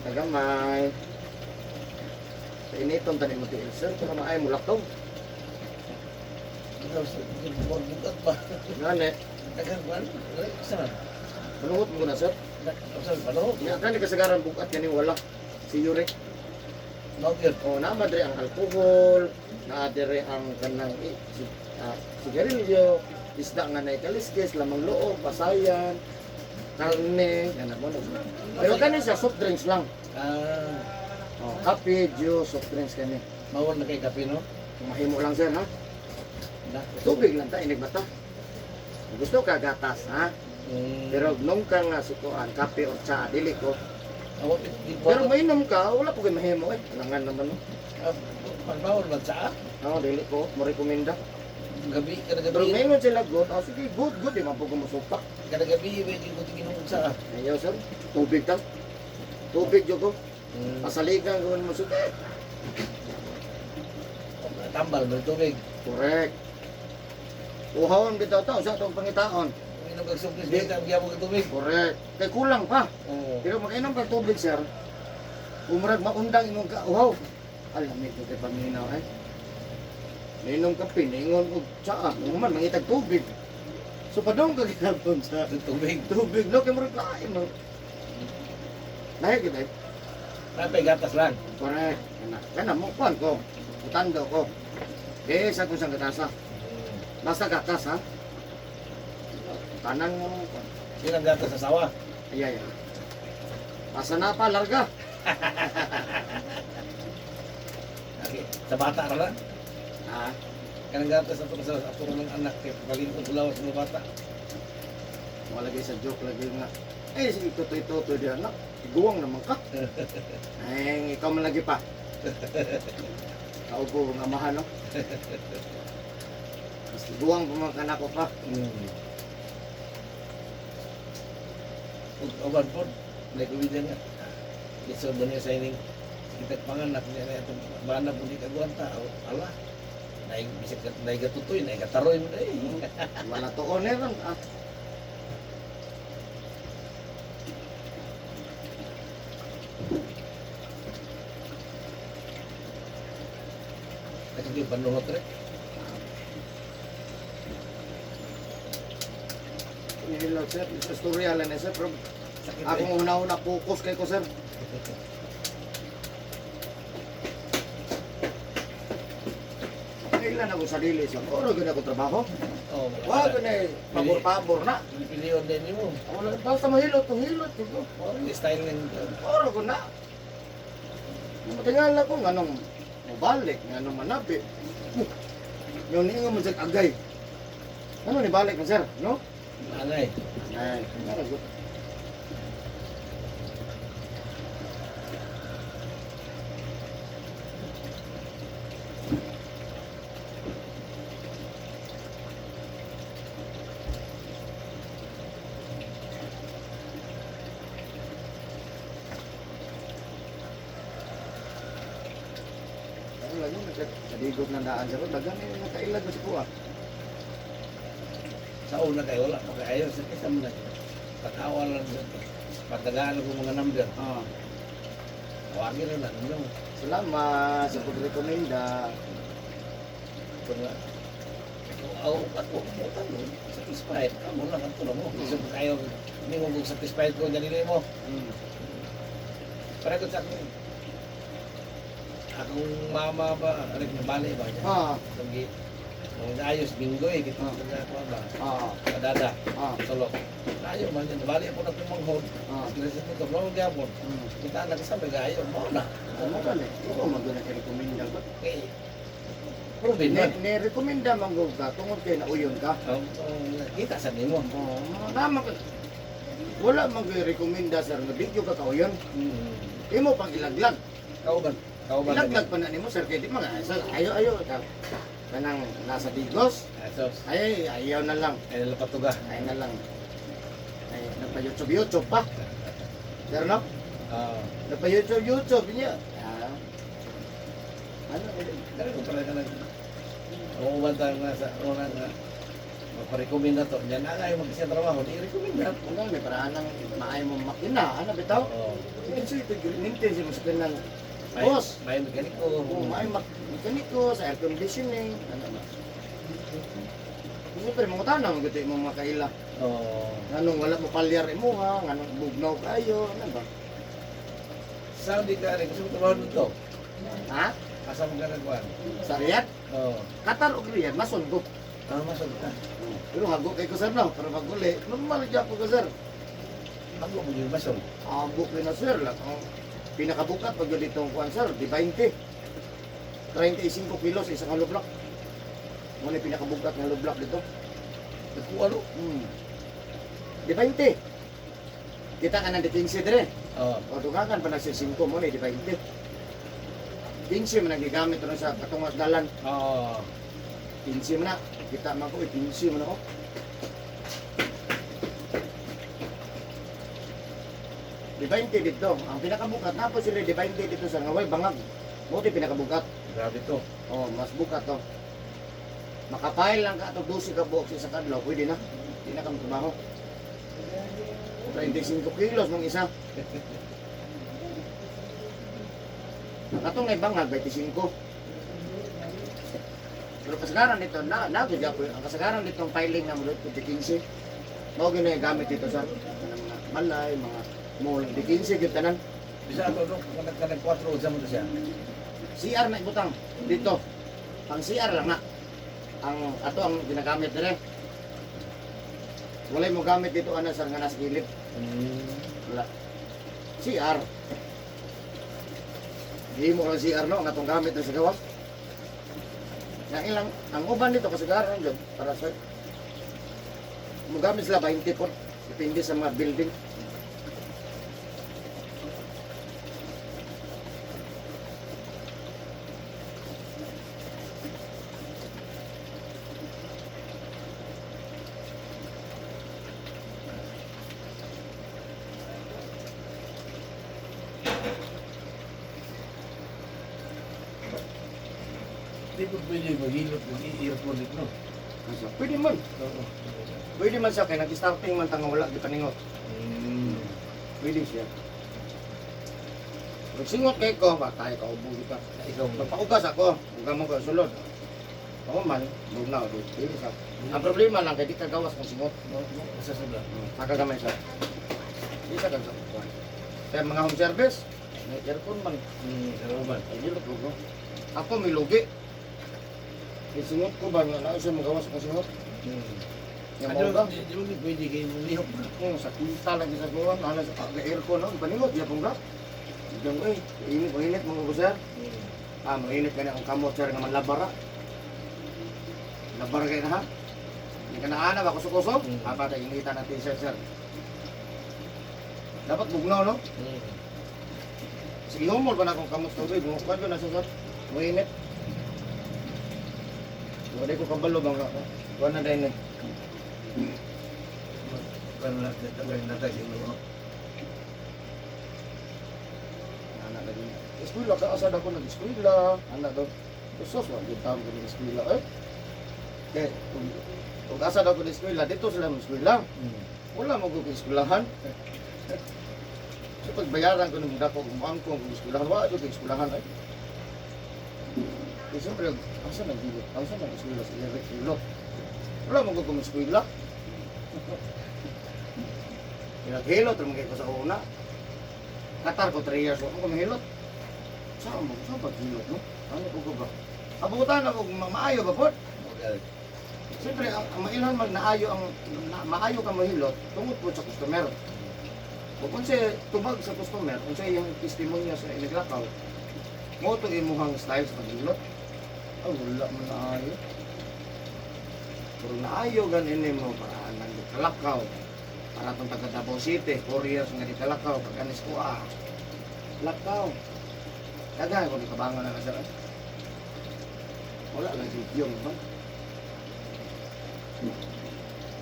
Tagamay sa initon tani mo tiil sir pero maay mo laptop Ikaw sa bukat pa. ngane Dagan ba? Saan? manuhot mo na sir Saan? Paano? nga kani kasagaran bukat kani wala si Yuri Nogir. o na madre ang alcohol na dire ang kanang sigarilyo isda nga na ikaliskis lamang loob pasayan karne ganun mo pero kani siya soft drinks lang kape juice soft drinks kani Mawar na kay kape, no? mahimo lang sir ha tubig lang ta inig bata gusto ka gatas ha pero nung ka nga sukuan kape o tsa dili ko pero mainom ka wala po kayo mahimo langan naman no Pagbawal man sa dili ko mo rekomenda gabi, kada pero gabi. mainom sila good sige good di man po kumusupak Kada gabi, hindi ko tingin sa. ayaw sir tubig ta tubig jud ko pasaligan ko mo suka Tambal, may tubig. correct uhawon bitaw ta usa tong pangitaon Uminom kag suplis, di ka magyabog ng tubig. correct kay kulang pa Oo. pero makainom ka tubig sir umrag maundang imong ka uhaw alam nito kay paminaw ay Ninom ka piningon og tsaa, man mangitag tubig. So padong ka gihapon sa Tubig. tubig, no kay murag lain no. Lahi gid ay. Tapay gatas lang. Correct. Kana mo kuan ko. Utando ko. Sa kung sang gatasa. Basta gatas ha. Tanan mo. Yun ang gatas sa sawa. Ay. Asa na pa larga. Okay. Sa bata ra lang. Ha. Kanang gatas ato sa ng anak kay palingkod ulaw sa mga bata. Wala lagi sa joke lagi nga. Sige tutoy-tutoy di anak. Guwang naman ka. Ay, ikaw man lagi pa. Kaupo nga mahal no. Mas guwang pa man kanako pa. Oban po, nag-uwidan nga. Iso ba niya sa ining kita panganak niya na itong bana po di kaguan tao. Ala, naigatutoy, naigataroy mo na eh. Wala to on ron. Kasi di panungot rin. Hello sir, sa storya lang sir. Pero Sakit akong una-una focus kay ko sir. Kailan ako sa dili sir. Oro gud ako trabaho. Oh, Wa gud na pabor-pabor na. Piliyon din mo. Wala basta mahilot to hilot ko. Oh, style ng Oro gud na. Matingala ko nga nung mabalik, nga nung manabi. Yung niingon mo sa agay. Ano ni balik na sir, no? Anay. Ay, naragot. Ano lang yun, nagkadigot ng daan sa road, dagan yung nakailag mo sa kuha. Sa una kayo, wala pa kayo. Sa isa mo na. Pag-awa lang sa patagaan ko mga number. Ah. Tawagin na lang. Salamat sa pag-rekomenda. Ito nga. Ako, pumunta mo. Satisfied. Kamu lang ang tulong mo. Gusto mo kayo. Hindi mo kung satisfied ko. Dalili mo. Para ko sa akin. Akong mama ba? Arik na bali ba? Ah. Lagi. Mga ayos, binggoy. Kita Ah. sa ako ba? Ah. Kadada. Ah. Solo. Ayaw man yan. Bali ako na kumanghod. Ah. Kasi ito, blawag yapon. Kita nagsasabi ka, ayaw mo na. Ano ka na? Ikaw maguna ka-rekomenda ba? Okay. Proven man. Ni-rekomenda man ko ka tungod kay nauyon ka. Kita sa nimo. Oh, naman ka. Wala man ko rekomenda sir nga video ka kauyon. Imo pang ilaglag. Kauban. Kauban. Ilaglag pa na nimo sir kay di mga ayo ka. Kanang nasa Digos. Asos. Ay ayaw na lang. Ay lapatuga. Ay na lang. Ay napa-YouTube pa. Sir no? Napa-YouTube niya. Ah. Ano Pero kung pala ka nag... Kung ubanta nga sa una nga, magparecommend na to. Yan na nga yung mag-isya trabaho, di i-recommend na. Ano, may paraan ng maay mong makina. Ano, bitaw? Oo. Ito ito, maintenance mo sa kanang May- boss. May mekaniko. Oo, maay mekaniko, sa air conditioning. Ano ba? Siyempre, mga tanong, gito yung mga kaila. Oo. Anong wala mo palyar mo ha, anong bugnaw kayo, ano ba? Saudi ka rin, gusto mo trabaho nito. Ha? Asa mo ka nagkuhan? Sa Riyadh? Oo. Qatar o Riyadh, masundok. Masod ka. Pero hago kay ko sir no, pero pag uli, normal dyan po ko sir. Ako mo yung masod. Hago kay na sir, lang. Ang pinakabukat pag dito ang kuhan sir, di 20. 35 kilos sa isang halo block. Muna yung pinakabukat ng halo block dito. Nagkuha no? Di 20. Kita ka ng di 15 dire. Oo. O tugakan pa na si 5 muna, di 20. 15 man nagigamit ron sa katungas dalan. Oo. 15 man na. Kita man ko, 15 man ako. Di 20 dito. Ang pinakabukat, napos sila di 20 dito sa ngaway, bangag. Buti pinakabukat. Grabe to. Oh, mas bukat to. Makapail lang ka ito, 12 ka buok sa kadlaw, pwede na. Hindi na kami trabaho. 25 kilos mong isa. Katong ngay bangag, 25. Pero kasagaran dito, nagigya ko ang kasagaran dito ang piling na mulot, 15. Mao gina yung gamit dito sa mga malay, mga mall, 15 gyud tanan. Bisa ako no, kung nagkanag 4 sa mo to siya. CR na ibutang dito. Pang CR lang na. Ang ato ang ginagamit dire. Walay mo gamit dito ana sa nga nasa gilid. Wala. CR. Di mo lang CR no, ang atong gamit na sa gawas. Nga ilang, ang uban dito kasagaran dyan, para sa mo gamit sila 20 po. Depende sa mga building. Hindi ko pwede maghilot, mag-i-earphone dito no. Pwede man. Oo. Pwede man siya, kaya nag-starting man tanga wala, di paningot. Pwede siya. Magsingot kay ko, ba tayo kaubugi ka. Ikaw mo. Magpaugas ako, huwag mo ko sulod. Ako man, bugnaw, pwede siya. Ang problema lang, kaya di ka gawas ng singot. Sa sobra. Nakagamay siya. Di siya kang sakot. Kaya mga home service, may aircon man. Sa uban. Ay, di lugo. Ako may lugi. Isingot ko ba nga na siya magawas ng singot? Yung Ano mga di mo pwede kayo lihok na. sa kita lagi sa buwan, ano sa aircon, no? Banimot, di akong gas. Diyan, uy, mainit mga kusar. Mainit ka na ang kamot, sir, nga manlabara. Labara kayo na, ha? Hindi ka na ana ba, kusok-kusok? Patay, initan ng t-shirt, sir. Dapat bugnaw, no? Sige, humol ba na akong kamot sa tubig? Bumukuan ko na siya, sir. Mainit. Wala ko kabalo bang ako. Kuha na dahil Kan natay siguro. anak lagi. Eskwela ka asad ako nag-eskwela. Anak daw. Sus, wag yung tawag ko nag-eskwela. Okay, kung asad ako nag-eskwela, dito sila mag-eskwela. Wala mo ko eskwelahan. So pagbayaran ko ng dako kung angkong kung eskwelahan, wala ko eskwelahan ay. Kasi siyempre, asa nag-hilot? Asa nag-eskwela sa Eric Hilot? Wala mo ko eskwela. Naghilot, rumagay ko sa una. Katar ko 3 years ako kumahilot. Saan mo? Saan paghilot, no? Ano ko ba? Abutan ako, maayo ba po? Siyempre, ang mailhan man maayo ka mahilot, tungod po sa customer. O kung siya tubag sa customer, kung siya yung testimonya sa inaglakaw, mo ito imuhang style sa paghilot. Wala man naayo. Pero naayo ganin mo para nandito kalakaw. Para itong taga Davao City, 4 years nga di kalakaw, pagkanis ko lakaw. Kagaya ko di kabangan na nasa wala lang video ba?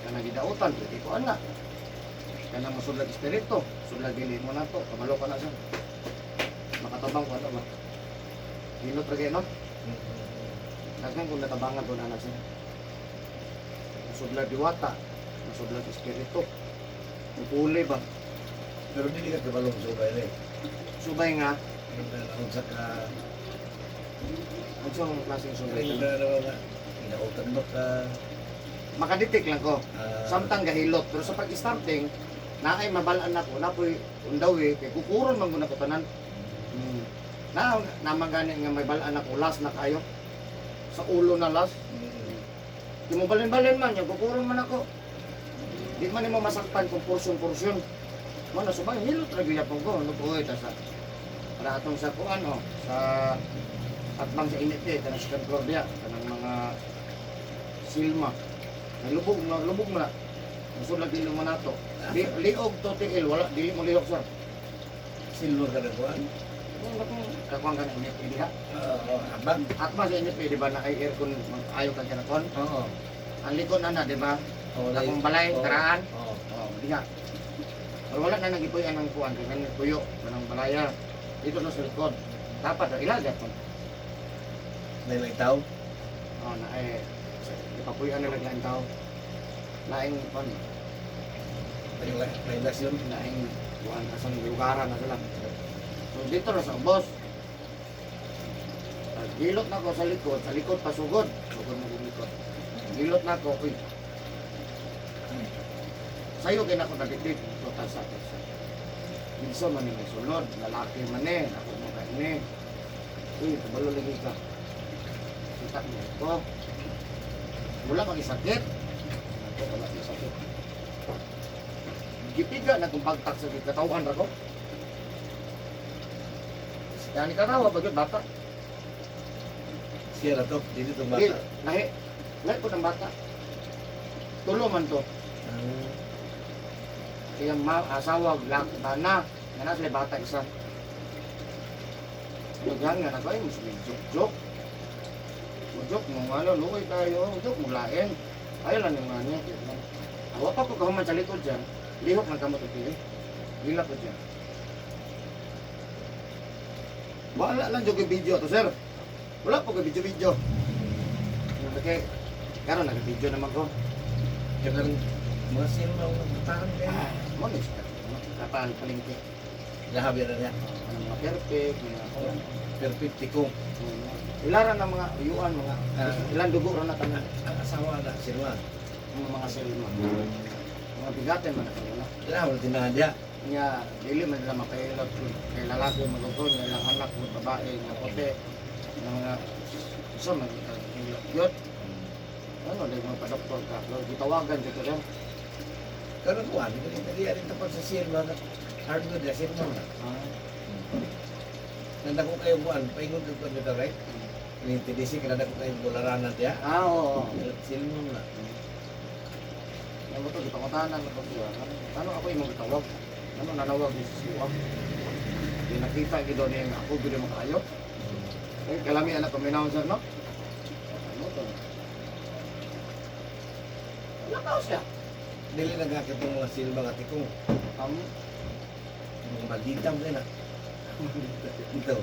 Kana gidautan, pwede ko anak. Kana masulag espiritu, sulag dili mo na to, kabalo ka na siya. Makatabang ko ano ba? Hilot ra kayo, no? Nagkan kung natabangan ko na anak siya. Masudlag diwata, masudlag espiritu. Pupuli ba? Pero hindi ka kabalong subay rin. Subay nga, Ang saka, ang siyang klaseng subay hindi ka. na naman nga, inautan mo ka. Makaditik lang ko. ah, Samtang gahilot. Pero sa pag-starting, naay mabalaan ako, napoy undawi, kay kukuron man ko na ko tanan. Namagani nga may balaan ako, last na kayo. Sa ulo na last. Di mo balin-balin man, yung kukuron man ako. Di man mo masaktan kung porsyon-porsyon. Mana subay hilot ra gyud yapon ko, nubuhay ta sa para atong sa kuan sa atbang sa init kanang sa floor dia, kanang mga silma. Lubog na. Gusto lagi mo nato. Liog to tiil, wala dili mo lihok sir. silver ka na kuhan. Kakuan ka na init diha. Abang. Atbang sa init di ba na ay aircon ayo ka kanakon. Oo. Ang likod ana di ba? Oo, Akong balay, karaan. Oo. Diha. Pero wala na nagipuyan ng kuan, kaya puyo ng balaya. Dito na sa likod. Dapat ilagat mo. May tao. Na ipapuyan na lang tao. Laing kuan, May lasyon. laing kuan asang lugaran na sila. So dito na sa ubos. Gilot na ko sa likod pasugod. Sugod na ko likod. Gilot na ko, uy. Sayo kaya ako nagitid. So tasa. Minsan man yung sulod, lalaki man ako mo kain Uy, kabalo lagi ka. Kita mo ito. Wala mag-isakit. Ako, wala mag-isakit. Gipiga na kung pagtak sa katawan ra ko. Yan ikarawa pag yun, bata. Siya na to. Dito itong Di, bata. lahi ko ng bata. Tulo man to. Kaya asawa, bana, nga na sila bata isa. Naghan nga na kayo, mas joke. Joke mo, lukoy tayo, joke mo lain. Ayaw lang yung nga niya. Awa pa ko kahuman sa likod dyan, lihok ng kamot ito eh. Hilak ko dyan. Wala lang yung video to, sir. Wala po ka video. Okay, karon nag-video naman ko. Kaya lang, mga silma ang nagtahan kayo. Manis ka. Kapal palengke. Lahabi na niya. Mga perfect, mga Perfect ko. ilaran ng mga uyuan, mga ilang dugo ron na tanan. Ang asawa na, silma. Mga selma. Mga bigatin man ako na. Lahabi na tinahan niya. Nga dili man nila mapailot kay lalaki magutol, ilang anak ng babae nga puti. Mga isa man yun. Ano dahil mga pa-doktor ka? Gitawagan dito lang. Karon ko, hindi ko rin tapat sa silma. Hard good na silma na. Nanda ko kayo buwan, paingon ko ko dito, right? Ini TDC kada ko kayo bularanan dia. Oo. Silmo na. Ano to, kita ko tahanan na pagkuha. Ano ako yung magtawag? Ano nanawag ni Siwag? Di nakita gito niya ako gito makayo. Eh, kalami anak ko minahon no? Ano to? Nakaw siya. Dili nagakit yung mga silba nga tikong. Mga magitam din na. Ito,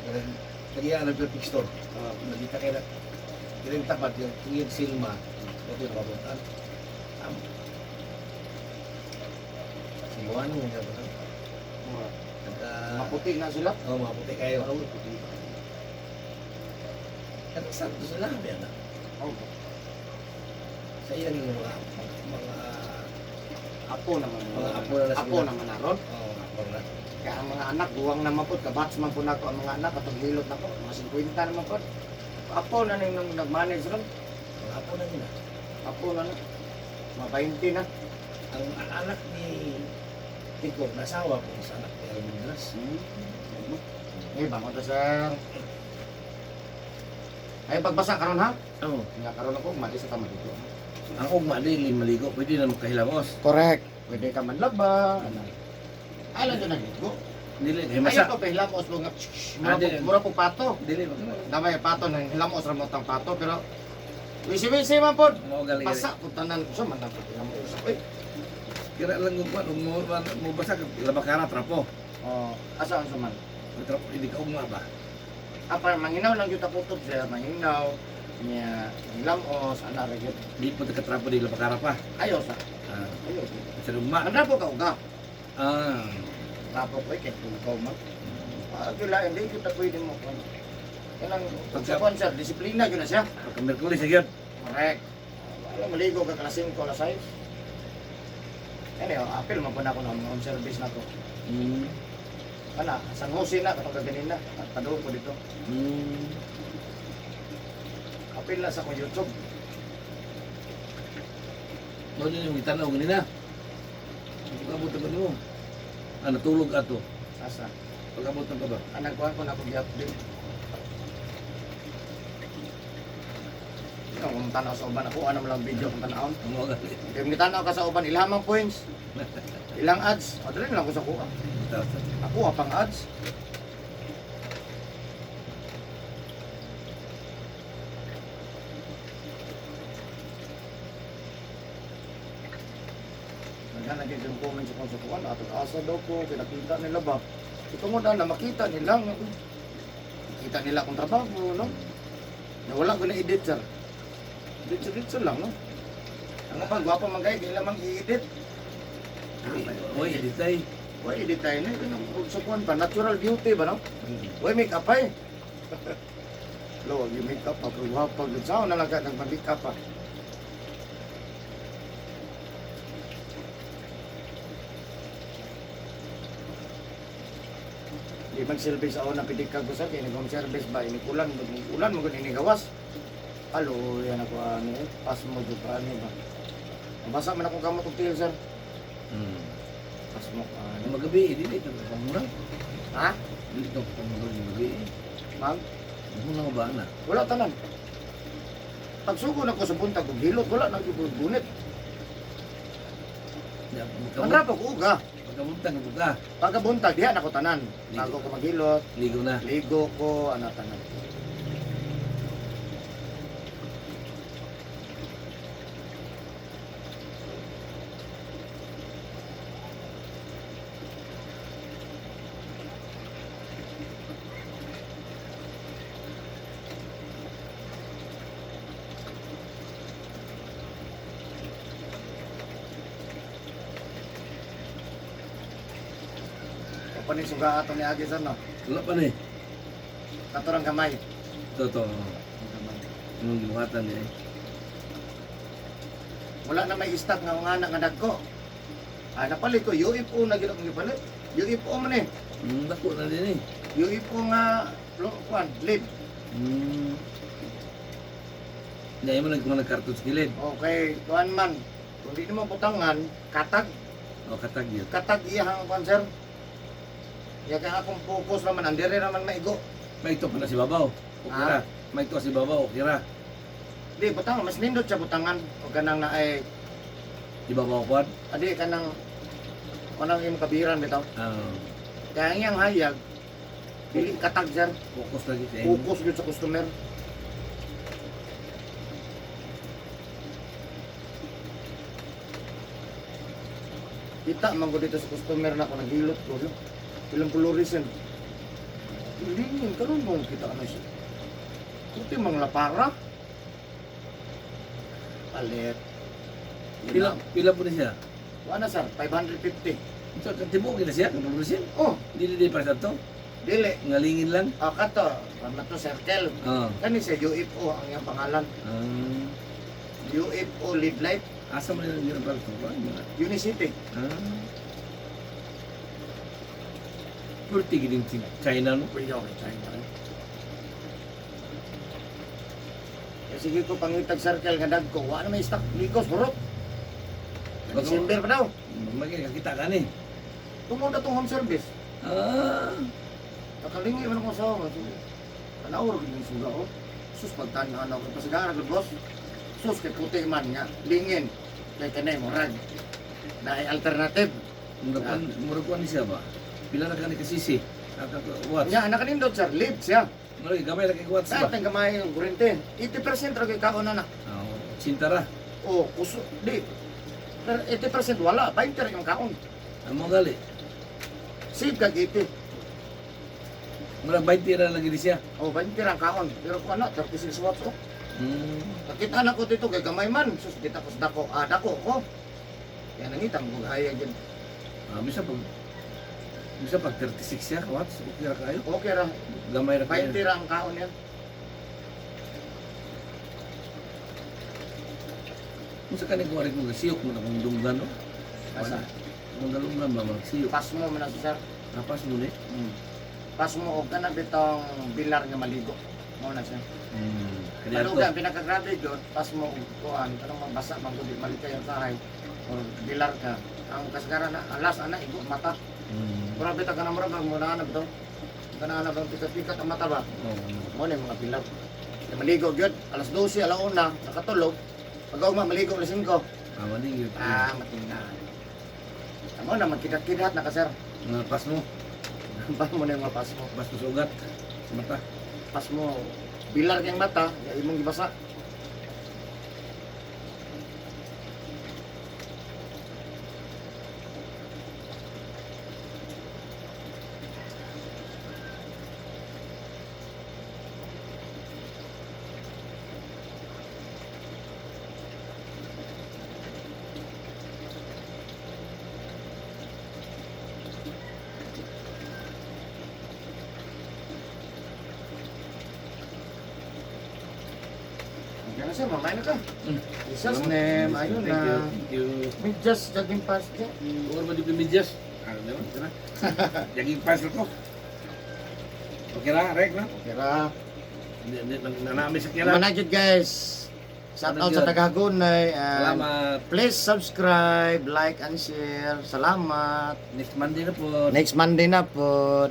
nagyan ng perfect store. Magita kayo na. Kiring tapat yung silma. Ito yung mabutan. Simuan mo nga ba? Maputi na sila. Oo, mga puti kayo. Ano puti? Ano santo sila? Yan na. Oh, Sa iyan yung mga apo naman. Mga apo na na Apo sila. naman naron. Oo, apo na. Kaya ang mga anak, buwang naman po, kabats man po na ko ang mga anak, atong hilot na po, mga 50 naman po. Apo na nung nag-manage ron, Mga apo na nila. apo na na, mga 20 na. Ang anak ni Tiko, nasawa po sa anak ni Almendras. Eh, bangon to sir. Ay, pagbasa karon ha? Oo. Nga karon ako, mali sa kamay dito. Ang ugma dili maligo, pwede na makahilamos. Correct. Pwede ka manlaba. Ay, lang doon naligo. Dili, Ay, himasa. ito pa hilamos mo nga. Adi. Mura po pato. Dili, Damay pato nang hilamos ramot ang pato, pero wisi-wisi man po. mga galing. Pasa po tanan ko sa man dapat hilamos. Uy, Kira lang gugma, mo basa ka labakara trapo. asa ang suman? Trapo, hindi ka ugma ba? Apa manginaw lang kita putot siya, manginaw niya hilamos ana ra gyud. Di po ka trapo di labakara pa. Ayo sa. Ah, Ayo. sa ugma. Anda po ka uga. Ah, Tapo ko kay tulog man. Kila hindi kita pwede mo kan. Kanang sa concert disiplina gyud na siya. pagka Merkulis gyud. Correct. Wala maligo ka kala 5 kala 6. Ano, apil man po na ako ng service na to. Kana, San Jose na, katong kaganin na. At padoon ko dito. Apil na sa akong YouTube. Doon yun yung itanaw ganina. Pag-abot ka mo. Ah, natulog ato. Asa. Pag-abot ka ba? Nagkuhan ko na akong i-update. Ikaw, kung tanaw sa uban, ako ano mo lang video kung tanawon. Ang mga galing. Kung nitanaw ka sa uban, ilamang points. Ilang ads. O, dali lang ako sa kuha. Ako, pang ads. Naghan lagi yung comment sa konsukuan, atong asa daw ko, kinakita nila ba? Ito mo na makita nila, makita nila akong trabaho, no? Na wala ko na edit, sir. Edit lang, no? Ang mga gwapo magay, di lamang i-edit. Uy, editay. Why edit tayo na? Ito yung konsukuan pa, natural beauty ba, no? Why make up pa eh? Lo, yung make up pa, pero gwapo, saan na lang ka nagpa-make up pa? Di mag-silbi sa una pidik ka ko sa kaya nag-home service ba? Ulan mo kung inigawas. Alo, yan ako ano eh. Pas mo dito pa ano ba? Basa man akong kamot og tiil, sir. Pas mo ka ano. Magabi, dili ito pamura. Ha? Dito pamura yung gabi. Ma'am? Muna ko ba na? Wala tanan. Pagsugo na ko sa buntag og hilot, wala na gyud bunit. Ang rapo ko uga. Pagkamuntang ko ka. Pagkabuntag diha na ko tanan. Bago ko maghilot, Ligo na. ligo ko, ano tanan. Paning suga ato ni Agi sir no. Wala pa ni. Katurang kamay. Ito, ito. Anong gibuhatan niya eh. Wala na may stock nga mga anak nga dagko. Ah, napalit ko UFO na gid akong gipalit. UFO man eh. Dako na din eh. UFO nga kuan lead. Hindi mo nagkuha ng karton sa gilid. Okay, kuan man. Kung di mo butangan, katag O katag yun. katag iyang kuan sir. Ya kaya akong focus naman, andire naman maigo. May ito pala si Babaw. Okay ra. May ito si Babaw. Okay ra. Di butang mas nindot sa butangan o kanang na ay Si Babaw Kwan. adi kanang imong kabiran bitaw. Kaya iyang hayag dili katag sir. Focus lagi sa inyo. Focus gyud sa customer. Kita man ko dito sa customer na ako naghilot ko. Ilang fluorescent. Lingin karon mo kita ano siya. Kuti mang lapara. Palit. Pila po na siya? Wala sir, 550. So, katibok na siya, kung nalusin. Oh, Hindi para sa to. dili. Ngalingin lang. Kato, ano to circle. Oo. Kani sa UFO ang iyang pangalan. UFO lead light, Asa mo nila yung para to? Unicity. Purti giling si China, no? Pwede ako kay China. Sige ko pangitag circle nga dagko, wala may stock likos burot. December pa daw. Magkakita ka ni. Tumunta tong home service. Nakalingi man ako sa ako. Panawar ko yung suga ko. Sus pagtanaan ako. Pasigara ko boss. Sus kay puti man nga. Lingin. Kay kanay mo rag. Dahil alternative. Murag ko ni siya ba? Pila na ka ni kasisi? Watch. Nya anak kanindot sir. Live siya. Murag gamay na kay watch Sa ba? atang gamay yung kurente. 80% ra kay kaon na. Sintara. Oh, kuso. Di. Pero 80% wala. 20 ra yung kaon. Amo gali. Save kag 80. Murag 20 ra lagi di siya. Oh, 20 ra ang kaon. Pero kung ano, 36 watts oh. Nakita na ko dito kay gamay man. Sus, kita ko sa dako. Dako ko. Kaya nangitang bugaya dyan. Bisa pag 36 siya, watts. Okay ra kayo. Okay ra. Gamay ra kayo. 20 ra ang kaon yan. Kung sa kanin kuwarik mo, siyok mo na kung dunggan, no? Asa? Kung dalungan ba, magsiyok. Pas mo man sa sir. Napas mo ni. Pas mo og kana bitong bilar nga maligo. Mo na siya. Kaya Pero to. ga pinakagrabe jud, pas mo og kuan, kanang mabasa man gud malikay ang sahay. Or bilar ka. Ang kasagaran na alas ana igo mata. Grabe ta kana mura mo na bitaw. Kana na bang pikat-pikat ang mata ba? Mo ni mga bilar. Kaya maligo jud, alas 12 alauna nakatulog. Pag ugma maligo alas 5. Maligid. Matingnan. Amo na magkidat-kidat na ka sir. Pas mo. Pas mo na yung mga pas mo. Pas mo sugat. Sa mata. Pas mo, bilar kang mata, ya imong gibasa. Yan na sir, mamay na ka. Jesus name, ayun na. Thank you. Just jogging past dyan. Or ba di pimidyas? Naman, sana. Jaging pas ko. Okay ra, rek na. Kira, Nanami sa kira. manajud guys. Shout out sa Tagagunay. And Salamat. please subscribe, like, and share. Salamat. Next Monday na po. Next Monday na po.